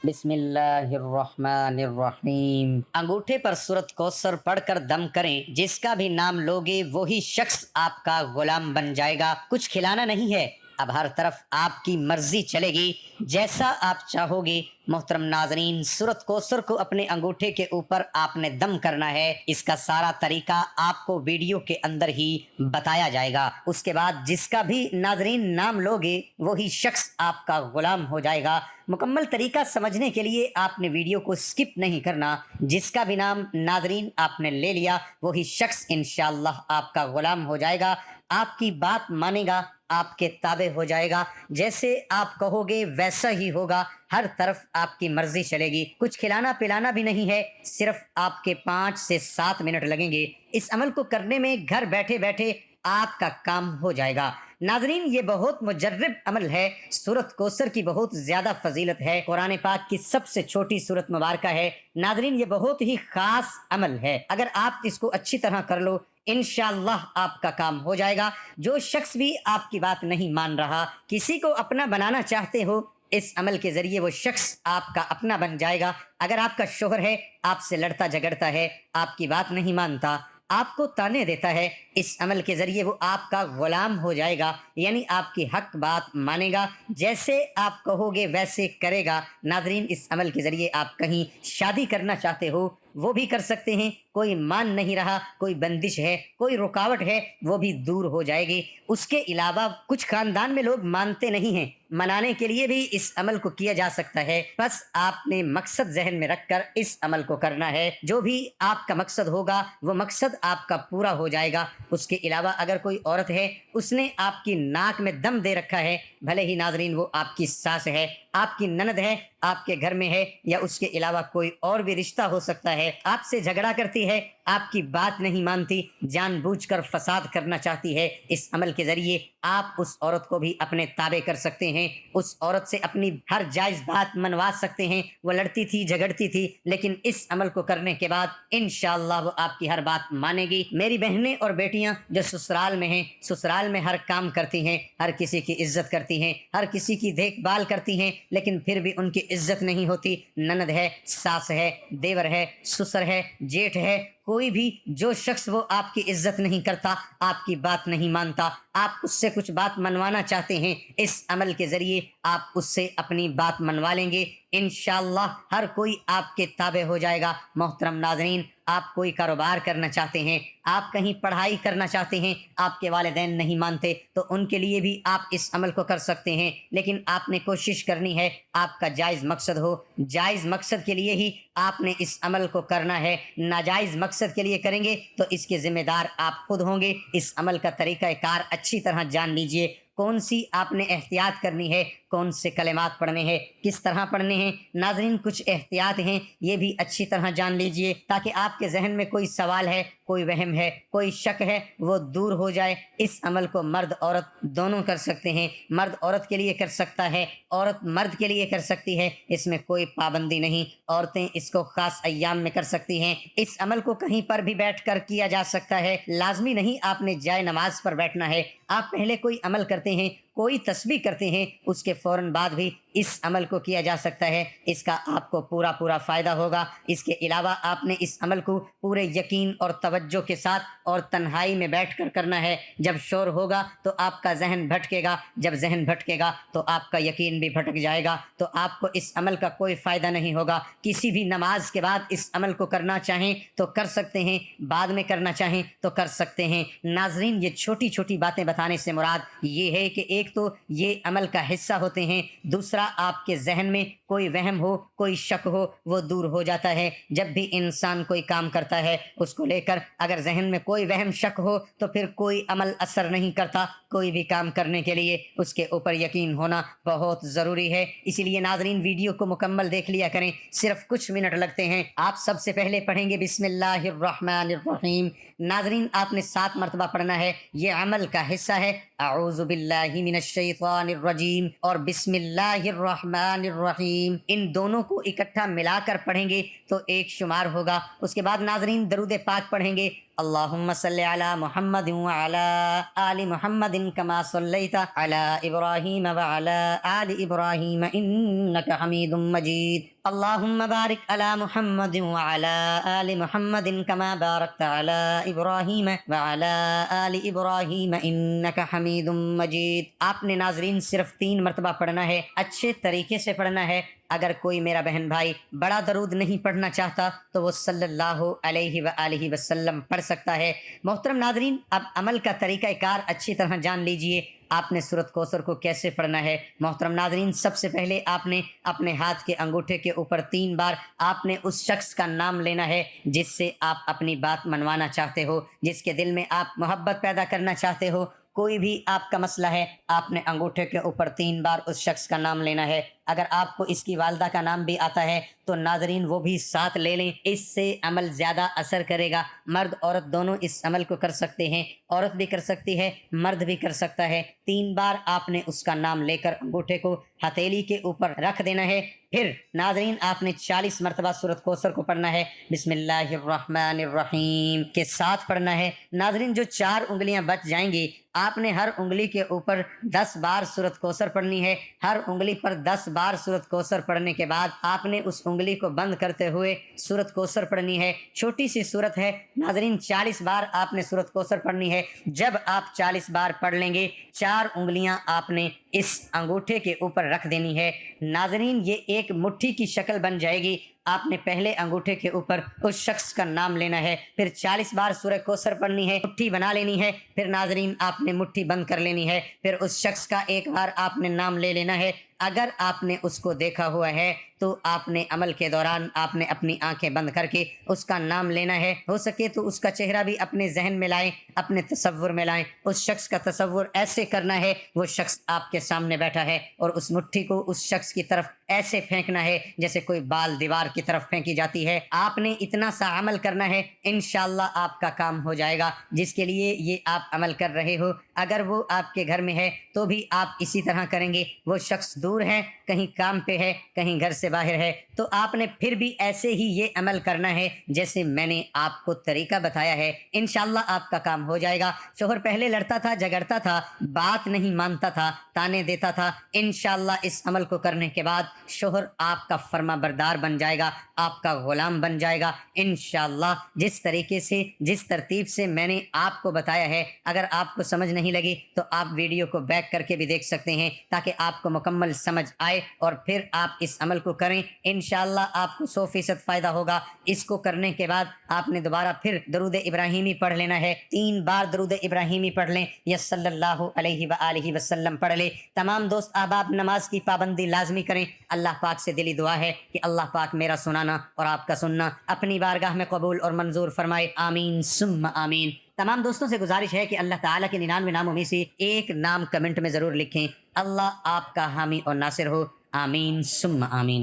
बिस्मिल्लाहिर्रहमानिर्रहीम। अंगूठे पर सूरत कौसर पढ़कर दम करें, जिसका भी नाम लोगे वही शख्स आपका गुलाम बन जाएगा। कुछ खिलाना नहीं है, अब हर तरफ आपकी मर्जी चलेगी, जैसा आप चाहोगे। मोहतरम नाजरीन, सूरत कौसर को अपने अंगूठे के ऊपर आपने दम करना है। इसका सारा तरीका आपको वीडियो के अंदर ही बताया जाएगा। उसके बाद जिसका भी नाजरीन नाम लोगे वही शख्स आपका गुलाम हो जाएगा। मुकम्मल तरीका समझने के लिए आपने वीडियो को स्किप नहीं करना। जिसका भी नाम नाजरीन आपने ले लिया वही शख्स इंशाअल्लाह आपका गुलाम हो जाएगा, आपकी बात मानेगा, आपके ताबे हो जाएगा। जैसे आप कहोगे वैसा ही होगा, हर तरफ आपकी मर्जी चलेगी। कुछ खिलाना पिलाना भी नहीं है, सिर्फ आपके 5 से 7 मिनट लगेंगे। इस अमल को करने में घर बैठे बैठे आपका काम हो जाएगा। नाजरीन, ये बहुत मुजर्रब अमल है। सूरत कौसर की बहुत ज्यादा फजीलत है, कुरान पाक की सबसे छोटी सूरत मुबारक है। नाजरीन, ये बहुत ही खास अमल है। अगर आप इसको अच्छी तरह कर लो, इंशाअल्लाह आपका काम हो जाएगा। जो शख्स भी आपकी बात नहीं मान रहा, किसी को अपना बनाना चाहते हो, इस अमल के जरिए वो शख्स आपका अपना बन जाएगा। अगर आपका शोहर है, आपसे लड़ता झगड़ता है, आपकी बात नहीं मानता, आपको ताने देता है, इस अमल के जरिए वो आपका गुलाम हो जाएगा, यानी आपकी हक बात मानेगा, जैसे आप कहोगे वैसे करेगा। नाजरीन, इस अमल के जरिए आप कहीं शादी करना चाहते हो वो भी कर सकते हैं। कोई मान नहीं रहा, कोई बंदिश है, कोई रुकावट है, वो भी दूर हो जाएगी। उसके अलावा कुछ खानदान में लोग मानते नहीं हैं, मनाने के लिए भी इस अमल को किया जा सकता है। बस आपने मकसद जहन में रखकर इस अमल को करना है। जो भी आपका मकसद होगा वो मकसद आपका पूरा हो जाएगा। उसके अलावा अगर कोई औरत है, उसने आपकी नाक में दम दे रखा है, भले ही नाजरीन वो आपकी सास है, आपकी ननद है, आपके घर में है, या उसके अलावा कोई और भी रिश्ता हो सकता है, आपसे झगड़ा करती है, आपकी बात नहीं मानती, जानबूझकर फसाद करना चाहती है, इस अमल के जरिए आप उस औरत को भी अपने ताबे कर सकते हैं। उस औरत से अपनी हर जायज बात मनवा सकते हैं। वो लड़ती थी, झगड़ती थी, लेकिन इस अमल को करने के बाद इंशाअल्लाह वो आपकी हर बात मानेगी। मेरी बहनें और बेटियां जो ससुराल में हैं, ससुराल में हर काम करती हैं, हर किसी की इज्जत करती हैं, हर किसी की देखभाल करती हैं, लेकिन फिर भी उनकी इज्जत नहीं होती। ननद है, सास है, देवर है, ससुर है, जेठ है, कोई भी जो शख्स वो आपकी इज्जत नहीं करता, आपकी बात नहीं मानता, आप उससे कुछ बात मनवाना चाहते हैं, इस अमल के जरिए आप उससे अपनी बात मनवा लेंगे। इंशाअल्लाह हर कोई आपके ताबे हो जाएगा। मोहतरम नाज़रीन, आप कोई कारोबार करना चाहते हैं, आप कहीं पढ़ाई करना चाहते हैं, आपके वालिदैन नहीं मानते, तो उनके लिए भी आप इस अमल को कर सकते हैं। लेकिन आपने कोशिश करनी है आपका जायज़ मकसद हो। जायज़ मकसद के लिए ही आपने इस अमल को करना है। नाजायज़ मकसद के लिए करेंगे तो इसके जिम्मेदार आप खुद होंगे। इस अमल का तरीक़ाकार अच्छी तरह जान लीजिए। कौन सी आपने एहतियात करनी है, कौन से कलेमात पढ़ने हैं, किस तरह पढ़ने हैं। नाज़रीन, कुछ एहतियात हैं, ये भी अच्छी तरह जान लीजिए, ताकि आपके जहन में कोई सवाल है, कोई वहम है, कोई शक है, वो दूर हो जाए। इस अमल को मर्द औरत दोनों कर सकते हैं। मर्द औरत के लिए कर सकता है, औरत मर्द के लिए कर सकती है, इसमें कोई पाबंदी नहीं। औरतें इसको खास अय्याम में कर सकती हैं। इस अमल को कहीं पर भी बैठकर किया जा सकता है, लाजमी नहीं आपने जाए नमाज पर बैठना है। आप पहले कोई अमल करते हैं, कोई तस्बीह करते हैं, उसके फौरन बाद भी इस अमल को किया जा सकता है। इसका आपको पूरा पूरा फ़ायदा होगा। इसके अलावा आपने इस अमल को पूरे यकीन और तवज्जो के साथ और तन्हाई में बैठकर करना है। जब शोर होगा तो आपका जहन भटकेगा, जब जहन भटकेगा तो आपका यकीन भी भटक जाएगा, तो आपको इस अमल का कोई फ़ायदा नहीं होगा। किसी भी नमाज के बाद इस अमल को करना चाहें तो कर सकते हैं, बाद में करना चाहें तो कर सकते हैं। नाजरीन, ये छोटी छोटी बातें बताने से मुराद ये है कि एक तो ये अमल का हिस्सा होते हैं, दूसरा आपके जहन में कोई वहम हो, कोई शक हो, वो दूर हो जाता है। जब भी इंसान कोई काम करता है, उसको लेकर अगर जहन में कोई वहम शक हो तो फिर कोई अमल असर नहीं करता। कोई भी काम करने के लिए उसके ऊपर यकीन होना बहुत ज़रूरी है। इसीलिए नाजरीन, वीडियो को मुकम्मल देख लिया करें, सिर्फ कुछ मिनट लगते हैं। आप सबसे पहले पढ़ेंगे बिस्मिल्लाहिर्रहमानिर्रहीम। नाजरीन, आपने 7 मरतबा पढ़ना है, ये अमल का हिस्सा है। अऊज़ु बिल्लाहि मिनश्शैतानिर्रजीम और बिस्मिल्लाहिर्रहमानिर्रहीम, इन दोनों को इकट्ठा मिलाकर पढ़ेंगे तो एक शुमार होगा। उसके बाद नाजरीन दरूद पाक पढ़ेंगे, اللهم صل على محمد وعلى آل محمد كما صليت على إبراهيم وعلى آل إبراهيم إنك حميد مجيد اللهم بارك على محمد وعلى آل محمد كما باركت على إبراهيم وعلى آل إبراهيم إنك حميد مجيد۔ آپ نے ناظرین صرف 3 مرتبہ پڑھنا ہے، اچھے طریقے سے پڑھنا ہے۔ اگر کوئی میرا بہن بھائی بڑا درود نہیں پڑھنا چاہتا تو وہ صلی اللہ علیہ وآلہ وسلم پڑھ سکتا ہے۔ محترم ناظرین، اب عمل کا طریقہ کار اچھی طرح جان لیجئے۔ آپ نے سورۃ کوثر کو کیسے پڑھنا ہے؟ محترم ناظرین، سب سے پہلے آپ نے اپنے ہاتھ کے انگوٹھے کے اوپر 3 بار آپ نے اس شخص کا نام لینا ہے جس سے آپ اپنی بات منوانا چاہتے ہو، جس کے دل میں آپ محبت پیدا کرنا چاہتے ہو۔ کوئی بھی آپ کا مسئلہ ہے، آپ نے انگوٹھے کے اوپر 3 بار اس شخص کا نام لینا ہے۔ اگر آپ کو اس کی والدہ کا نام بھی آتا ہے تو ناظرین وہ بھی ساتھ لے لیں، اس سے عمل زیادہ اثر کرے گا۔ مرد عورت دونوں اس عمل کو کر سکتے ہیں، عورت بھی کر سکتی ہے، مرد بھی کر سکتا ہے۔ 3 بار آپ نے اس کا نام لے کر انگوٹھے کو ہتھیلی کے اوپر رکھ دینا ہے۔ پھر ناظرین آپ نے 40 مرتبہ سورۃ کوثر کو پڑھنا ہے، بسم اللہ الرحمن الرحیم کے ساتھ پڑھنا ہے۔ ناظرین جو 4 انگلیاں بچ جائیں گی، آپ نے ہر انگلی کے اوپر 10 بار سورۃ کوثر پڑھنی ہے۔ ہر انگلی پر 10 بار سورۃ کوثر پڑھنے کے بعد آپ نے اس انگلی کو بند کرتے ہوئے سورۃ کوثر پڑھنی ہے۔ چھوٹی سی سورت ہے ناظرین، 40 بار آپ نے سورۃ کوثر پڑھنی ہے۔ جب آپ 40 بار پڑھ لیں گے، 4 انگلیاں آپ نے اس انگوٹھے کے اوپر رکھ دینی ہے۔ ناظرین یہ ایک مٹھی کی شکل بن جائے گی۔ آپ نے پہلے انگوٹھے کے اوپر اس شخص کا نام لینا ہے، پھر 40 بار سورہ کوثر پڑھنی ہے، مٹھی بنا لینی ہے، پھر ناظرین آپ نے مٹھی بند کر لینی ہے، پھر اس شخص کا ایک بار آپ نے نام لے لینا ہے۔ اگر آپ نے اس کو دیکھا ہوا ہے تو آپ نے عمل کے دوران آپ نے اپنی آنکھیں بند کر کے اس کا نام لینا ہے۔ ہو سکے تو اس کا چہرہ بھی اپنے ذہن میں لائیں، اپنے تصور میں لائیں۔ اس شخص کا تصور ایسے کرنا ہے وہ شخص آپ کے سامنے بیٹھا ہے، اور اس مٹھی کو اس شخص کی طرف ایسے پھینکنا ہے جیسے کوئی بال دیوار کی طرف پھینکی جاتی ہے۔ آپ نے اتنا سا عمل کرنا ہے، انشاءاللہ آپ کا کام ہو جائے گا جس کے لیے یہ آپ عمل کر رہے ہو۔ اگر وہ آپ کے گھر میں ہے تو بھی آپ اسی طرح کریں گے۔ وہ شخص دور ہے، کہیں کام پہ ہے، کہیں گھر سے باہر ہے، تو آپ نے پھر بھی ایسے ہی یہ عمل کرنا ہے جیسے میں نے آپ کو طریقہ بتایا ہے۔ انشاءاللہ آپ کا کام ہو جائے گا۔ شوہر پہلے لڑتا تھا، جھگڑتا تھا، بات نہیں مانتا تھا، تانے دیتا تھا۔ انشاءاللہ اس عمل کو کرنے کے بعد شوہر آپ کا فرما بردار بن جائے گا، آپ کا غلام بن جائے گا انشاءاللہ۔ جس طریقے سے، جس ترتیب سے میں نے آپ کو بتایا ہے، اگر آپ کو سمجھ نہیں لگی تو آپ ویڈیو کو بیک کر کے بھی دیکھ سکتے ہیں تاکہ آپ کو مکمل سمجھ آئے، اور پھر آپ اس عمل کو کریں۔ انشاءاللہ آپ کو 100% فائدہ ہوگا۔ اس کو کرنے کے بعد آپ نے دوبارہ پھر درود ابراہیمی پڑھ لینا ہے۔ 3 بار درود ابراہیمی پڑھ لیں یا صلی اللہ علیہ وآلہ وسلم پڑھ لیں۔ تمام دوست احباب نماز کی پابندی لازمی کریں۔ اللہ پاک سے دلی دعا ہے کہ اللہ پاک میرا سنانا اور آپ کا سننا اپنی بارگاہ میں قبول اور منظور فرمائے، آمین ثم آمین۔ تمام دوستوں سے گزارش ہے کہ اللہ تعالیٰ کے 99 ناموں میں سے ایک نام کمنٹ میں ضرور لکھیں۔ اللہ آپ کا حامی اور ناصر ہو، آمین ثم آمین۔